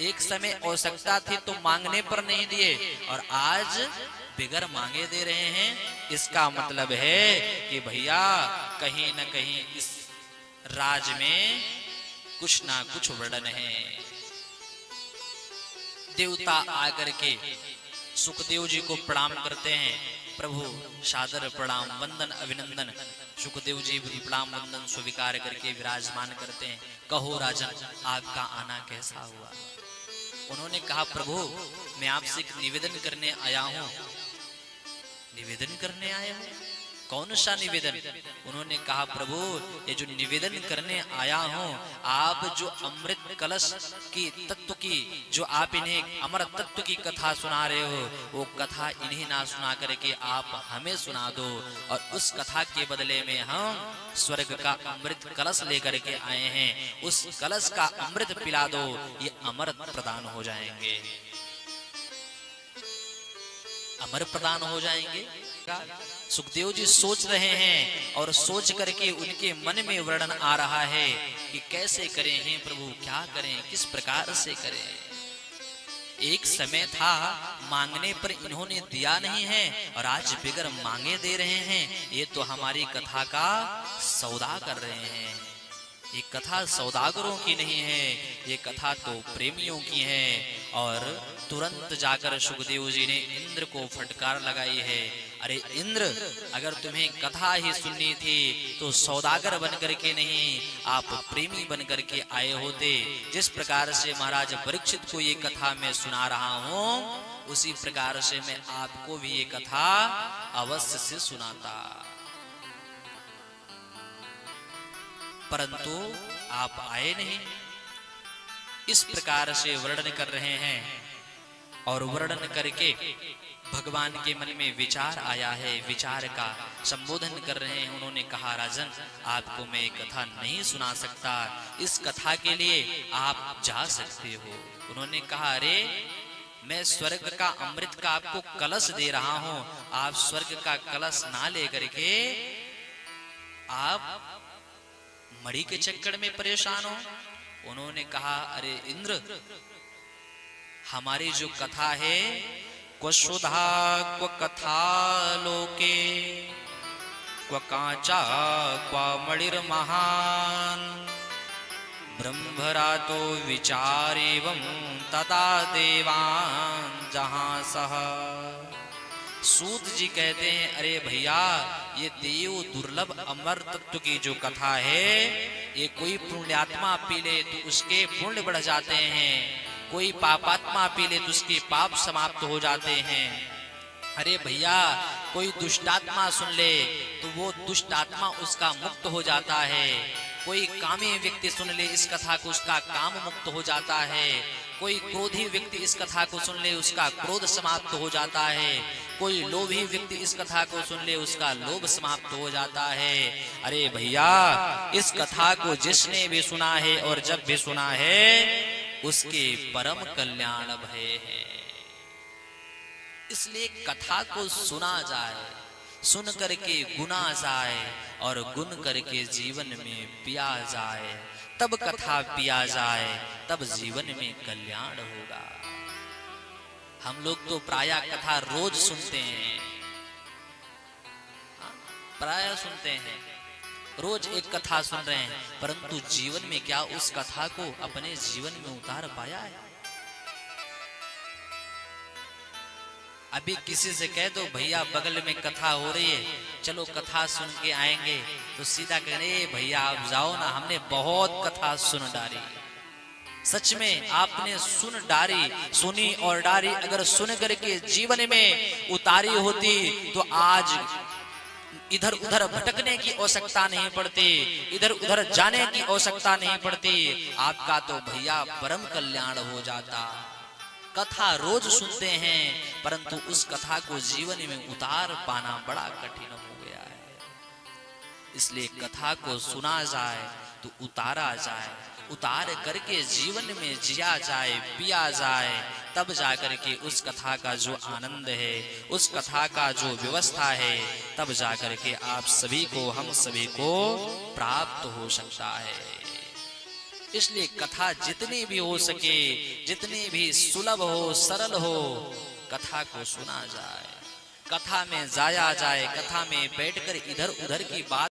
एक समय आवश्यकता थी तो मांगने पर नहीं दिए और आज बिगर मांगे दे रहे हैं। इसका मतलब है कि भैया कहीं न कहीं इस राज में कुछ ना कुछ वर्णन है। देवता आकर के सुखदेव जी को प्रणाम करते हैं। प्रभु सादर प्रणाम वंदन अभिनंदन। सुखदेव जी भी प्रणाम वंदन स्वीकार करके विराजमान करते हैं। कहो राजन आपका आना कैसा हुआ? उन्होंने कहा प्रभु मैं आपसे एक निवेदन करने आया हूं। निवेदन करने आए हो? कौन सा निवेदन? उन्होंने कहा प्रभु ये जो निवेदन करने आया हूं, आप जो अमृत कलश की तत्व की जो आप इन्हें अमर तत्व की कथा सुना रहे हो, वो कथा इन्हें ना सुना करके आप हमें सुना दो और उस कथा के बदले में हम स्वर्ग का अमृत कलश लेकर के आए हैं। उस कलश का अमृत पिला दो, ये अमर प्रदान हो जाएंगे, अमर प्रदान हो जाएंगे। सुखदेव जी सोच रहे हैं और सोच करके उनके मन में वर्णन आ रहा है कि कैसे करें हैं प्रभु, क्या करें, किस प्रकार से करें। एक समय था मांगने पर इन्होंने दिया नहीं है और आज बिगर मांगे दे रहे हैं। ये तो हमारी कथा का सौदा कर रहे हैं। ये कथा सौदागरों की नहीं है, ये कथा तो प्रेमियों की है। और तुरंत जाकर सुखदेव जी ने इंद्र को फटकार लगाई है, अरे इंद्र अगर तुम्हें कथा ही सुननी थी तो सौदागर बनकर के नहीं, आप प्रेमी बनकर के आए होते। जिस प्रकार से महाराज परीक्षित को ये कथा मैं सुना रहा हूँ, उसी प्रकार से मैं आपको भी ये कथा अवश्य से सुनाता, परंतु आप आए नहीं। इस प्रकार से वर्णन कर रहे हैं और वर्णन करके भगवान के मन में विचार आया है, विचार का संबोधन कर रहे हैं। उन्होंने कहा राजन आपको मैं एक कथा नहीं सुना सकता, इस कथा के लिए आप जा सकते हो। उन्होंने कहा अरे मैं स्वर्ग का अमृत का आपको कलश दे रहा हूं, आप स्वर्ग का कलश ना लेकर के आप मणि के चक्कर में परेशान हो। उन्होंने कहा अरे इंद्र हमारी जो कथा है, क्व सुधा क्व कथा लोके क्व कांचा क्व मणिर महान ब्रह्मरा तो विचारेवं तदा देवान जहां सह। सूत जी कहते हैं अरे भैया ये देव दुर्लभ अमर तत्व की जो कथा है, ये कोई पुण्यात्मा पी ले तो उसके पुण्य बढ़ जाते हैं, कोई पापात्मा पी ले तो उसके पाप समाप्त हो जाते हैं। अरे भैया कोई दुष्टात्मा सुन ले तो वो दुष्टात्मा उसका मुक्त हो जाता है, कोई कामी व्यक्ति सुन ले इस कथा को उसका काम मुक्त हो जाता है, कोई क्रोधी व्यक्ति इस कथा को सुन ले उसका क्रोध समाप्त हो जाता है, कोई लोभी व्यक्ति इस कथा को सुन ले उसका लोभ समाप्त हो जाता है। अरे भैया इस कथा को जिसने भी सुना है और जब भी सुना है उसके परम कल्याण भय है। इसलिए कथा को सुना जाए, सुन करके गुना जाए और गुन करके जीवन में पिया जाए, तब कथा पिया जाए तब जीवन में कल्याण होगा। हम लोग तो प्राय कथा रोज सुनते हैं, प्राय सुनते हैं, रोज एक कथा सुन रहे हैं, परंतु जीवन में क्या उस कथा को अपने जीवन में उतार पाया है? अभी किसी से कह दो भैया बगल में कथा हो रही है, चलो कथा सुन के आएंगे, तो सीधा कह रहे भैया आप जाओ ना, हमने बहुत कथा सुन डाली। सच में आपने सुन डारी, सुनी और डारी अगर सुन करके जीवन में उतारी होती तो आज इधर उधर भटकने की आवश्यकता नहीं पड़ती, इधर उधर जाने की आवश्यकता नहीं पड़ती, आपका तो भैया परम कल्याण हो जाता। कथा रोज सुनते हैं परंतु उस कथा को जीवन में उतार पाना बड़ा कठिन हो गया है। इसलिए कथा को सुना जाए तो उतारा जाए, उतार करके जीवन में जिया जाए, पिया जाए, तब जाकर के उस कथा का जो आनंद है, उस कथा का जो व्यवस्था है, तब जाकर के आप सभी को, हम सभी को प्राप्त हो सकता है। इसलिए कथा जितनी भी हो सके, जितनी भी सुलभ हो, सरल हो, कथा को सुना जाए, कथा में जाया जाए, कथा में बैठकर इधर उधर की बात